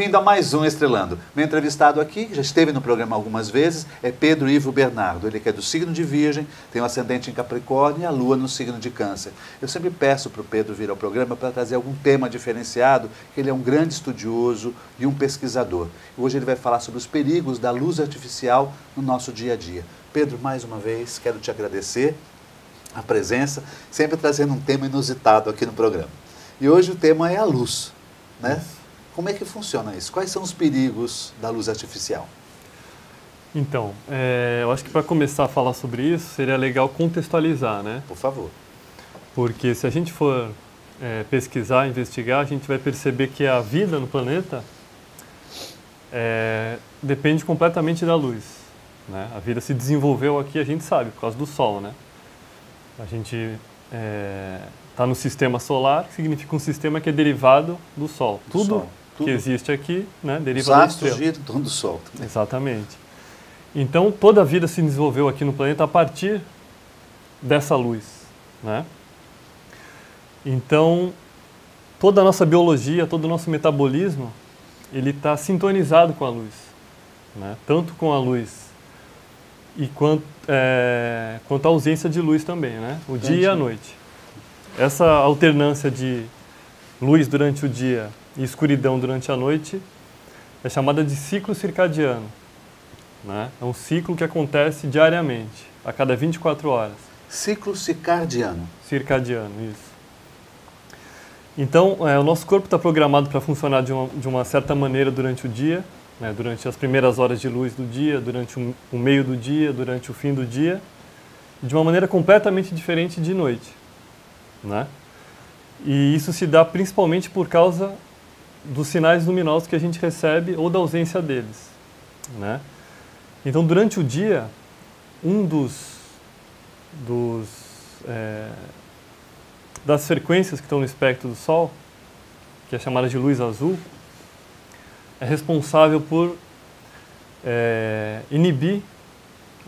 Bem-vindo a mais um Estrelando. Meu entrevistado aqui, que já esteve no programa algumas vezes, é Pedro Ivo Bernardo. Ele que é do signo de Virgem, tem o ascendente em Capricórnio e a lua no signo de Câncer. Eu sempre peço para o Pedro vir ao programa para trazer algum tema diferenciado, que ele é um grande estudioso e um pesquisador. Hoje ele vai falar sobre os perigos da luz artificial no nosso dia a dia. Pedro, mais uma vez, quero te agradecer a presença, sempre trazendo um tema inusitado aqui no programa. E hoje o tema é a luz, né? Como é que funciona isso? Quais são os perigos da luz artificial? Então, eu acho que para começar a falar sobre isso, seria legal contextualizar, né? Por favor. Porque se a gente for pesquisar, investigar, a gente vai perceber que a vida no planeta depende completamente da luz, né? A vida se desenvolveu aqui, a gente sabe, por causa do Sol, né? A gente está no sistema solar, que significa um sistema que é derivado do Sol. Tudo que existe aqui, né, deriva da estrela. Os astros giram em torno do Sol. Exatamente. Então, toda a vida se desenvolveu aqui no planeta a partir dessa luz, né? Então, toda a nossa biologia, todo o nosso metabolismo, ele está sintonizado com a luz, né? Tanto com a luz e quanto a ausência de luz também, né? O dia e a noite. Essa alternância de luz durante o dia e escuridão durante a noite é chamada de ciclo circadiano, né? É um ciclo que acontece diariamente, a cada 24 horas. Ciclo circadiano. Circadiano, isso. Então, o nosso corpo está programado para funcionar de uma certa maneira durante o dia, né? Durante as primeiras horas de luz do dia, durante o meio do dia, durante o fim do dia, de uma maneira completamente diferente de noite, né? E isso se dá principalmente por causa dos sinais luminosos que a gente recebe ou da ausência deles, né? Então, durante o dia, das frequências que estão no espectro do Sol, que é chamada de luz azul, é responsável por inibir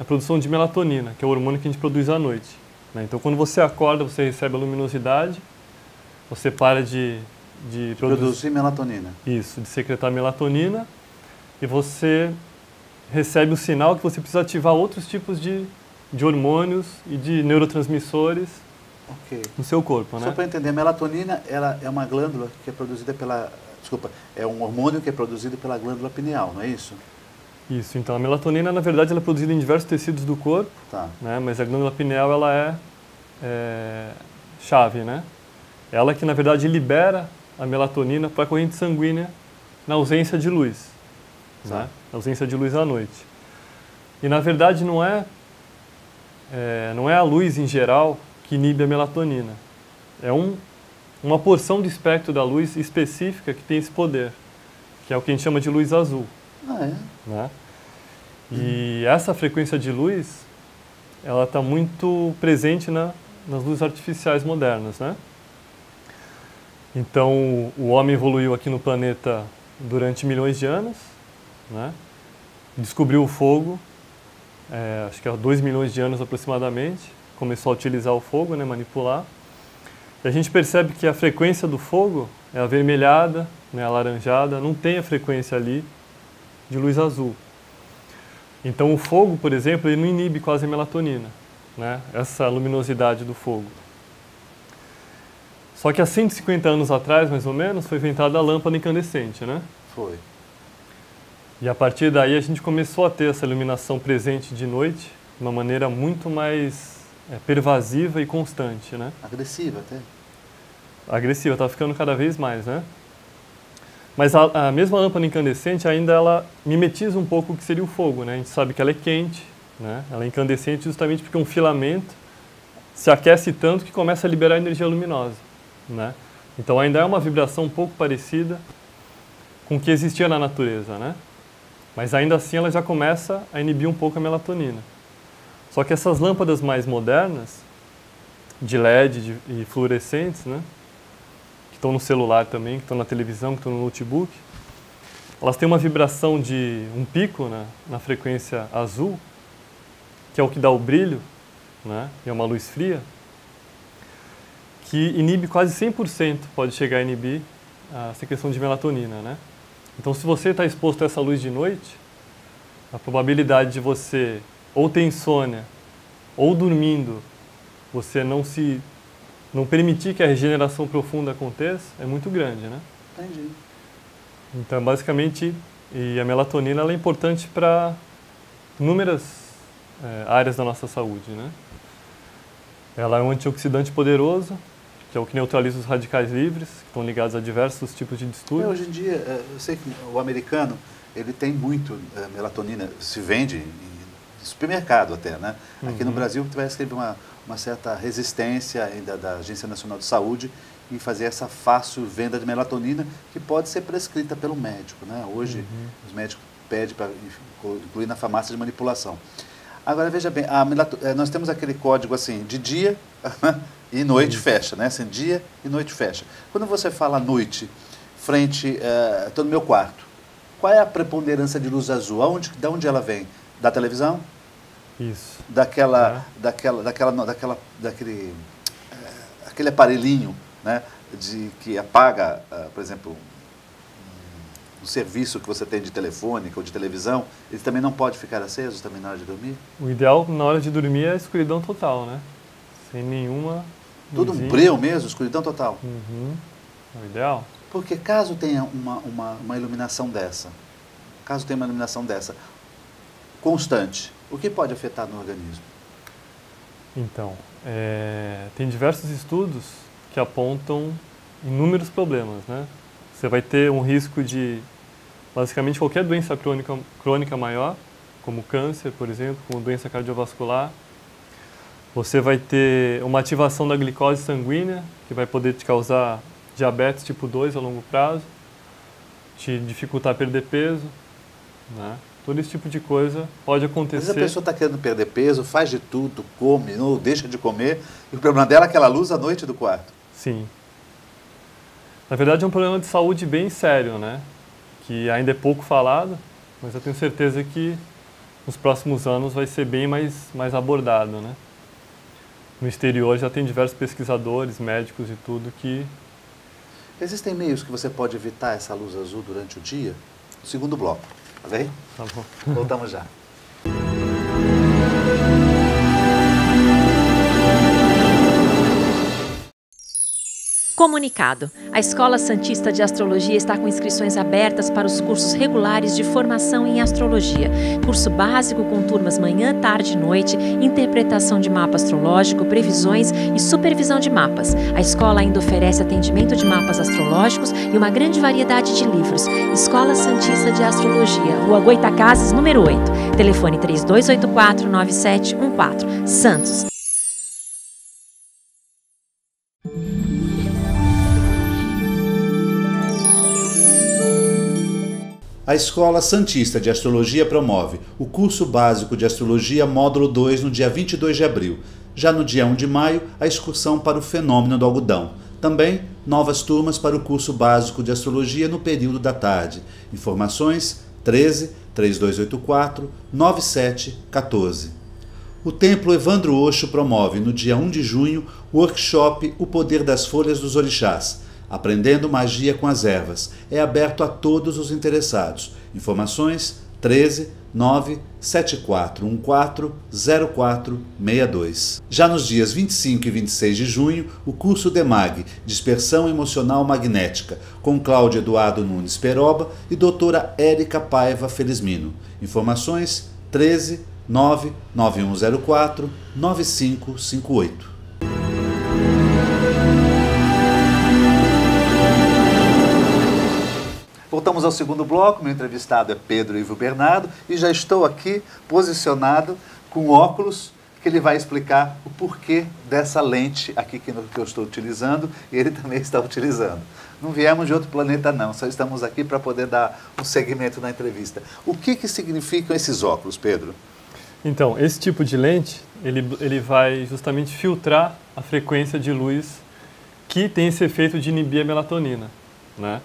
a produção de melatonina, que é o hormônio que a gente produz à noite, né? Então, quando você acorda, você recebe a luminosidade, você para de produzir melatonina. Isso, de secretar melatonina, e você recebe o sinal que você precisa ativar outros tipos de hormônios e de neurotransmissores no seu corpo, né? Só para entender, a melatonina ela é uma glândula que é produzida pela... Desculpa, é um hormônio que é produzido pela glândula pineal, não é isso? Isso, então a melatonina, na verdade, ela é produzida em diversos tecidos do corpo, né? Mas a glândula pineal, ela é chave, né? Ela que, na verdade, libera a melatonina para a corrente sanguínea na ausência de luz, né? Na ausência de luz à noite. E, na verdade, não é a luz em geral que inibe a melatonina. É uma porção do espectro da luz específica que tem esse poder, que é o que a gente chama de luz azul. Né? E essa frequência de luz, ela está muito presente nas luzes artificiais modernas, né? Então, o homem evoluiu aqui no planeta durante milhões de anos, né? Descobriu o fogo, acho que há 2 milhões de anos aproximadamente, começou a utilizar o fogo, né, manipular. E a gente percebe que a frequência do fogo é avermelhada, né, alaranjada, não tem a frequência ali de luz azul. Então, o fogo, por exemplo, ele não inibe quase a melatonina, né, essa luminosidade do fogo. Só que há 150 anos atrás, mais ou menos, foi inventada a lâmpada incandescente, né? Foi. E a partir daí a gente começou a ter essa iluminação presente de noite de uma maneira muito mais pervasiva e constante, né? Agressiva até. Agressiva, está ficando cada vez mais, né? Mas a mesma lâmpada incandescente ainda ela mimetiza um pouco o que seria o fogo, né? A gente sabe que ela é quente, né? Ela é incandescente justamente porque um filamento se aquece tanto que começa a liberar energia luminosa, né? Então ainda é uma vibração um pouco parecida com o que existia na natureza, né? Mas ainda assim ela já começa a inibir um pouco a melatonina. Só que essas lâmpadas mais modernas, de LED e fluorescentes, né? Que estão no celular também, que estão na televisão, que estão no notebook, elas têm uma vibração de um pico na frequência azul, que é o que dá o brilho, né? E é uma luz fria, que inibe quase 100%, pode chegar a inibir a secreção de melatonina, né? Então, se você está exposto a essa luz de noite, a probabilidade de você ou ter insônia, ou dormindo, você não permitir que a regeneração profunda aconteça, é muito grande, né? Entendi. Então, basicamente, e a melatonina ela é importante para inúmeras áreas da nossa saúde, né? Ela é um antioxidante poderoso, que é o que neutraliza os radicais livres, que estão ligados a diversos tipos de distúrbios. Hoje em dia, eu sei que o americano, ele tem muito melatonina, se vende em supermercado até, né? Aqui no Brasil, parece que teve uma certa resistência ainda da Agência Nacional de Saúde em fazer essa fácil venda de melatonina, que pode ser prescrita pelo médico, né? Hoje, os médicos pedem para incluir na farmácia de manipulação. Agora, veja bem, nós temos aquele código assim, de dia e noite fecha, né? Assim, dia e noite fecha. Quando você fala noite, estou no meu quarto, qual é a preponderância de luz azul? De onde ela vem? Da televisão? Isso. Aquele aparelhinho, né? Que apaga, por exemplo, o serviço que você tem de telefônica ou de televisão, ele também não pode ficar aceso também na hora de dormir? O ideal na hora de dormir é a escuridão total, né? Sem nenhuma Tudo luzinha. um breu mesmo, escuridão total? É o ideal. Porque caso tenha uma iluminação dessa, constante, o que pode afetar no organismo? Então, tem diversos estudos que apontam inúmeros problemas, né? Você vai ter um risco de, basicamente, qualquer doença crônica maior, como câncer, por exemplo, como doença cardiovascular. Você vai ter uma ativação da glicose sanguínea, que vai poder te causar diabetes tipo 2 a longo prazo, te dificultar perder peso, né? Todo esse tipo de coisa pode acontecer. Às vezes a pessoa está querendo perder peso, faz de tudo, come, ou deixa de comer, e o problema dela é aquela luz à noite do quarto. Sim. Na verdade é um problema de saúde bem sério, né? Que ainda é pouco falado, mas eu tenho certeza que nos próximos anos vai ser bem mais abordado, né? No exterior já tem diversos pesquisadores, médicos e tudo que... Existem meios que você pode evitar essa luz azul durante o dia? Segundo bloco, tá bem? Tá bom. Voltamos já. Comunicado. A Escola Santista de Astrologia está com inscrições abertas para os cursos regulares de formação em astrologia. Curso básico com turmas manhã, tarde e noite, interpretação de mapa astrológico, previsões e supervisão de mapas. A escola ainda oferece atendimento de mapas astrológicos e uma grande variedade de livros. Escola Santista de Astrologia, Rua Goitacazes, número 8. Telefone 3284-9714. Santos. A Escola Santista de Astrologia promove o curso básico de Astrologia módulo 2 no dia 22 de abril. Já no dia 1 de maio, a excursão para o fenômeno do algodão. Também, novas turmas para o curso básico de Astrologia no período da tarde. Informações 13 3284 9714. O Templo Evandro Osho promove no dia 1 de junho o workshop O Poder das Folhas dos Orixás. Aprendendo Magia com as Ervas. É aberto a todos os interessados. Informações 13 97414 0462. Já nos dias 25 e 26 de junho, o curso DEMAG, Dispersão Emocional Magnética, com Cláudio Eduardo Nunes Peroba e doutora Érica Paiva Felizmino. Informações 13 99104 9558. Voltamos ao segundo bloco, meu entrevistado é Pedro Ivo Bernardo e já estou aqui posicionado com óculos que ele vai explicar o porquê dessa lente aqui que eu estou utilizando e ele também está utilizando. Não viemos de outro planeta não, só estamos aqui para poder dar um segmento na entrevista. O que significam esses óculos, Pedro? Então, esse tipo de lente, ele vai justamente filtrar a frequência de luz que tem esse efeito de inibir a melatonina, né?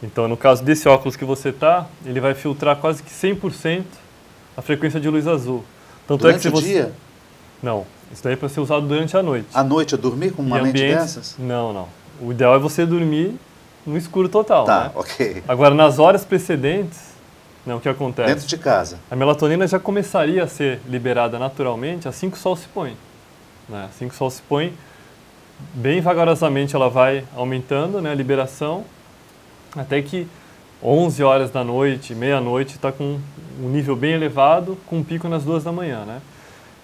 Então, no caso desse óculos que você está, ele vai filtrar quase que 100% a frequência de luz azul. Tanto durante é que o dia? Não, isso daí é para ser usado durante a noite. À noite eu dormir com uma lente dessas? Não. O ideal é você dormir no escuro total. Tá, né? ok. Agora, nas horas precedentes, né, o que acontece? Dentro de casa. A melatonina já começaria a ser liberada naturalmente assim que o sol se põe. Né? Assim que o sol se põe, bem vagarosamente ela vai aumentando, né, a liberação, até que 11 horas da noite, meia-noite, está com um nível bem elevado, com um pico nas 2 da manhã. Né?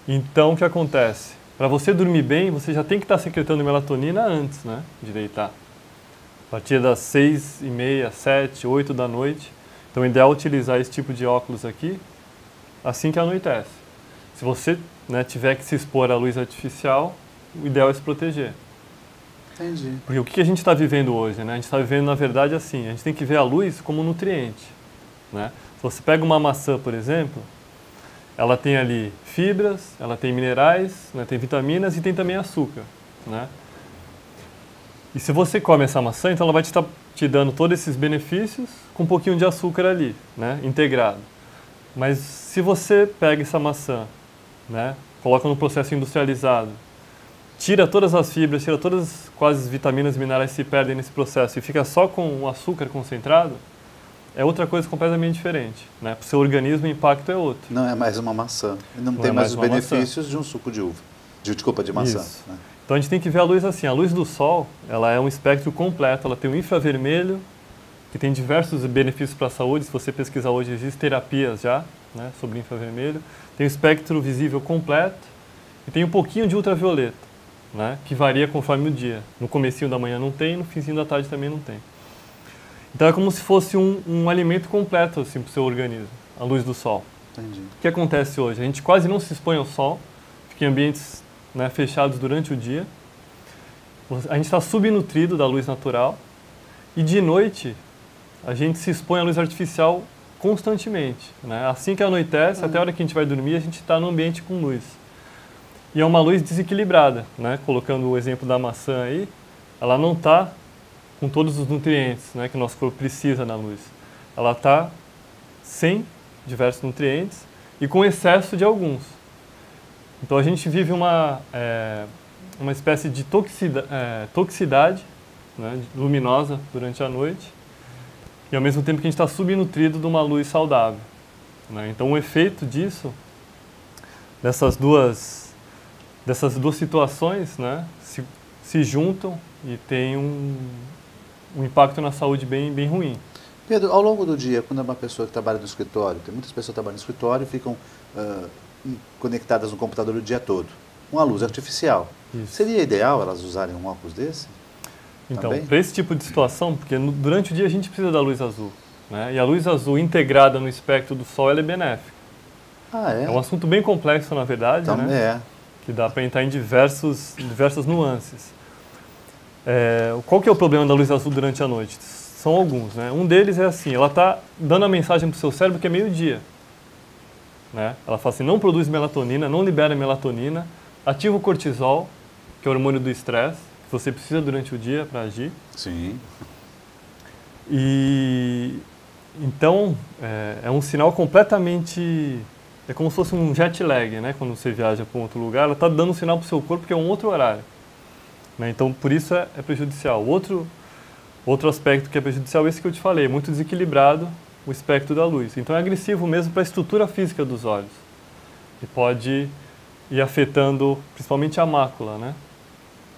Então, o que acontece? Para você dormir bem, você já tem que estar secretando melatonina antes, né, de deitar. A partir das 6h30, 7, 8 da noite. Então, o ideal é utilizar esse tipo de óculos aqui assim que anoitece. Se você, né, tiver que se expor à luz artificial, o ideal é se proteger. Entendi. Porque o que a gente está vivendo hoje? Né? A gente está vivendo, na verdade, assim, a gente tem que ver a luz como um nutriente. Né? Se você pega uma maçã, por exemplo, ela tem ali fibras, ela tem minerais, né, tem vitaminas e tem também açúcar. Né? E se você come essa maçã, então ela vai estar te dando todos esses benefícios com um pouquinho de açúcar ali, né, integrado. Mas se você pega essa maçã, né, coloca no processo industrializado, tira todas as fibras, tira todas quase as vitaminas e minerais que se perdem nesse processo e fica só com o açúcar concentrado, é outra coisa completamente diferente. Né? Para o seu organismo, o impacto é outro. Não é mais uma maçã. Não tem mais os benefícios de um suco de uva. De maçã. Né? Então a gente tem que ver a luz assim. A luz do sol, ela é um espectro completo. Ela tem o infravermelho, que tem diversos benefícios para a saúde. Se você pesquisar hoje, existem terapias já, né, sobre infravermelho. Tem o espectro visível completo e tem um pouquinho de ultravioleta, né, que varia conforme o dia. No comecinho da manhã não tem, no finzinho da tarde também não tem. Então é como se fosse um alimento completo assim, para o seu organismo, a luz do sol. Entendi. O que acontece hoje? A gente quase não se expõe ao sol, fica em ambientes, né, fechados durante o dia. A gente está subnutrido da luz natural e de noite a gente se expõe à luz artificial constantemente. Né? Assim que anoitece, até a hora que a gente vai dormir, a gente está no ambiente com luz. E é uma luz desequilibrada, né? Colocando o exemplo da maçã aí, ela não está com todos os nutrientes, né, que o nosso corpo precisa na luz. Ela está sem diversos nutrientes e com excesso de alguns. Então a gente vive uma espécie de toxicidade, né, luminosa durante a noite e ao mesmo tempo que a gente está subnutrido de uma luz saudável. Né? Então o efeito disso, dessas duas situações, né, se juntam e tem um impacto na saúde bem ruim. Pedro, ao longo do dia, quando é uma pessoa que trabalha no escritório, tem muitas pessoas que trabalham no escritório e ficam conectadas no computador o dia todo. Uma luz artificial. Isso. Seria ideal elas usarem um óculos desse? Então, para esse tipo de situação, porque durante o dia a gente precisa da luz azul. Né? E a luz azul integrada no espectro do sol ela é benéfica. Ah, é? É um assunto bem complexo, na verdade, também né? É. Que dá para entrar em diversas nuances. Qual que é o problema da luz azul durante a noite? São alguns, né? Um deles é assim, ela está dando a mensagem para o seu cérebro que é meio-dia. Né? Ela fala assim, não produz melatonina, não libera melatonina, ativa o cortisol, que é o hormônio do estresse, que você precisa durante o dia para agir. Sim. E então é um sinal completamente... É como se fosse um jet lag, né? Quando você viaja para um outro lugar, ela está dando um sinal para o seu corpo que é um outro horário. Né? Então, por isso é prejudicial. Outro aspecto que é prejudicial é esse que eu te falei, é muito desequilibrado o espectro da luz. Então, é agressivo mesmo para a estrutura física dos olhos. E pode ir afetando principalmente a mácula, né?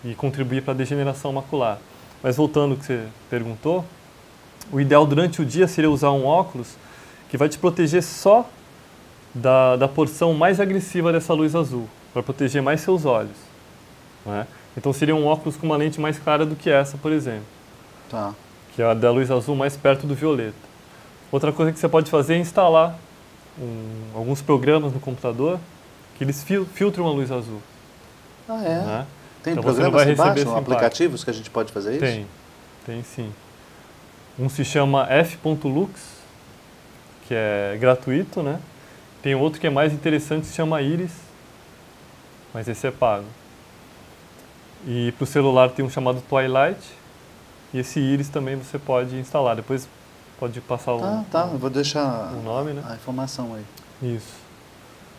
E contribuir para a degeneração macular. Mas voltando ao que você perguntou, o ideal durante o dia seria usar um óculos que vai te proteger só da porção mais agressiva dessa luz azul, para proteger mais seus olhos. Né? Então seria um óculos com uma lente mais clara do que essa, por exemplo. Tá. Que é a da luz azul mais perto do violeta. Outra coisa que você pode fazer é instalar alguns programas no computador que eles filtram a luz azul. Ah, é? Né? Tem então programas que baixam, aplicativos que a gente pode fazer isso? Tem sim. Um se chama f.lux, que é gratuito, né? Tem outro que é mais interessante, se chama Iris, mas esse é pago. E para o celular tem um chamado Twilight, e esse Iris também você pode instalar. Depois pode passar eu vou deixar o nome, né? A informação aí. Isso.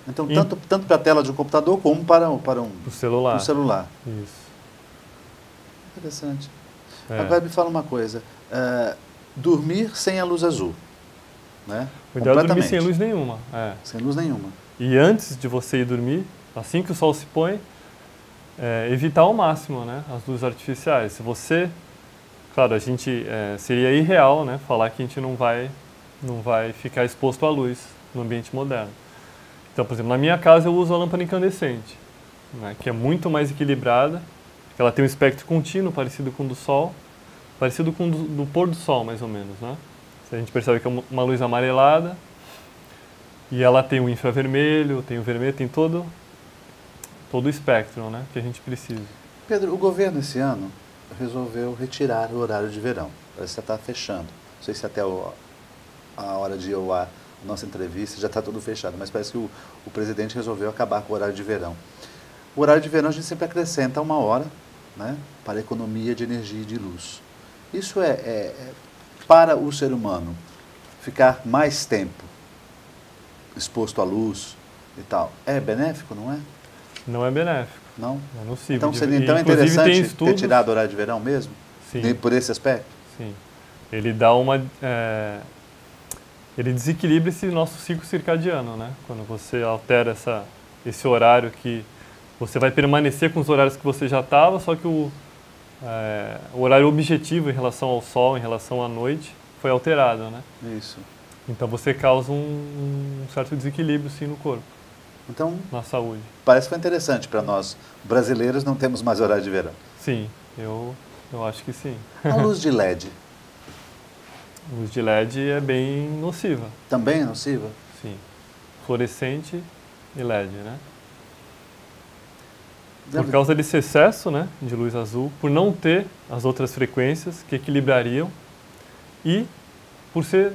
Então, tanto para a tela de um computador como para um celular. celular. Isso. Interessante. Agora me fala uma coisa, dormir sem a luz azul, né? O ideal é dormir sem luz nenhuma. Sem luz nenhuma. E antes de você ir dormir, assim que o sol se põe, evitar ao máximo, né, as luzes artificiais. Se você, claro, seria irreal, né, falar que a gente não vai ficar exposto à luz no ambiente moderno. Então, por exemplo, na minha casa eu uso a lâmpada incandescente, né, que é muito mais equilibrada, porque ela tem um espectro contínuo parecido com o do sol, parecido com o do pôr do sol, mais ou menos, né? A gente percebe que é uma luz amarelada e ela tem o infravermelho, tem o vermelho, tem todo o espectro, né, que a gente precisa. Pedro, o governo esse ano resolveu retirar o horário de verão. Parece que está fechando. Não sei se até a hora de eu a nossa entrevista já está tudo fechado, mas parece que o presidente resolveu acabar com o horário de verão. O horário de verão a gente sempre acrescenta 1 hora, né, para a economia de energia e de luz. Isso para o ser humano ficar mais tempo exposto à luz e tal, é benéfico, não é? Não é benéfico. Não? É nocivo. Então seria interessante ter tirado o horário de verão mesmo? Sim. Por esse aspecto? Sim. Ele dá ele desequilibra esse nosso ciclo circadiano, né? Quando você altera esse horário que você vai permanecer com os horários que você já estava, só que o horário objetivo em relação ao sol, em relação à noite, foi alterado, né? Isso. Então você causa um certo desequilíbrio, sim, no corpo. Então, na saúde. Parece que foi interessante para nós, brasileiros, não temos mais horário de verão. Sim, eu acho que sim. A luz de LED? A luz de LED é bem nociva. Também é nociva? Sim. Fluorescente e LED, né? Por causa desse excesso, né, de luz azul, por não ter as outras frequências que equilibrariam e por ser,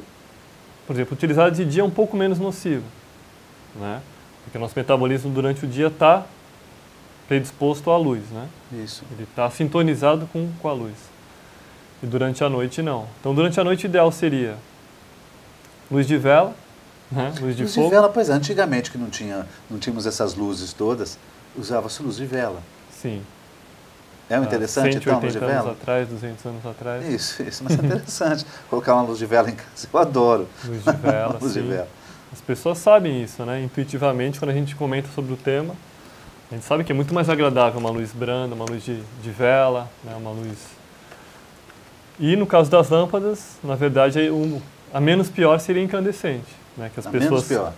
por exemplo, utilizada de dia um pouco menos nociva, né? Porque o nosso metabolismo durante o dia está predisposto à luz, né? Isso. Ele está sintonizado com a luz. E durante a noite não. Então durante a noite o ideal seria luz de vela, né? Luz de fogo. Luz de vela, pois é, antigamente que não tínhamos essas luzes todas, usava-se luz de vela. Sim. É interessante então, luz de vela? 180 anos atrás, 200 anos atrás. Isso, mas é interessante. Colocar uma luz de vela em casa, eu adoro. Luz de vela, luz sim. de vela. As pessoas sabem isso, né? Intuitivamente, quando a gente comenta sobre o tema, a gente sabe que é muito mais agradável uma luz branda, uma luz de vela, né? Uma luz... E no caso das lâmpadas, na verdade, a menos pior seria incandescente, né? Que as pessoas, menos pior?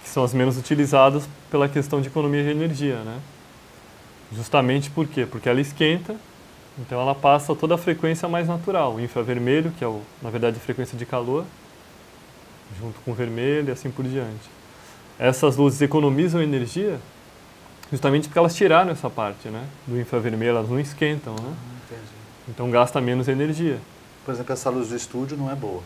Que são as menos utilizadas pela questão de economia de energia, né? Justamente por quê? Porque ela esquenta, então ela passa toda a frequência mais natural, o infravermelho, que é, na verdade, a frequência de calor, junto com o vermelho e assim por diante. Essas luzes economizam energia justamente porque elas tiraram essa parte, né, do infravermelho, elas não esquentam, né? Entendi. Então gasta menos energia. Por exemplo, essa luz do estúdio não é boa.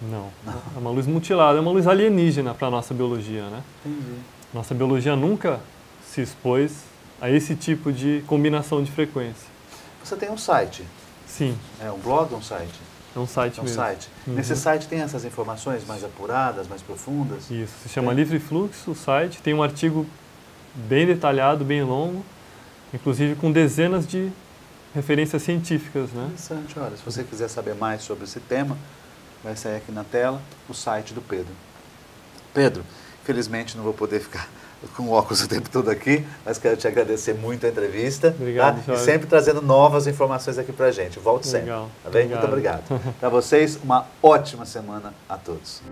Não. É uma luz mutilada, é uma luz alienígena para a nossa biologia, né? Entendi. Nossa biologia nunca se expôs a esse tipo de combinação de frequência. Você tem um site? Sim. É um blog ou um site? É um site mesmo. Site. Nesse site tem essas informações mais apuradas, mais profundas? Isso, se chama Livre Fluxo, o site. Tem um artigo bem detalhado, bem longo, inclusive com dezenas de referências científicas, né? Interessante, olha, se você quiser saber mais sobre esse tema, vai sair aqui na tela o site do Pedro. Pedro, infelizmente não vou poder ficar com óculos o tempo todo aqui, mas quero te agradecer muito a entrevista. Obrigado, tá? E sempre trazendo novas informações aqui pra gente. Volte sempre. Legal. Tá bem? Muito obrigado. Para vocês, uma ótima semana a todos.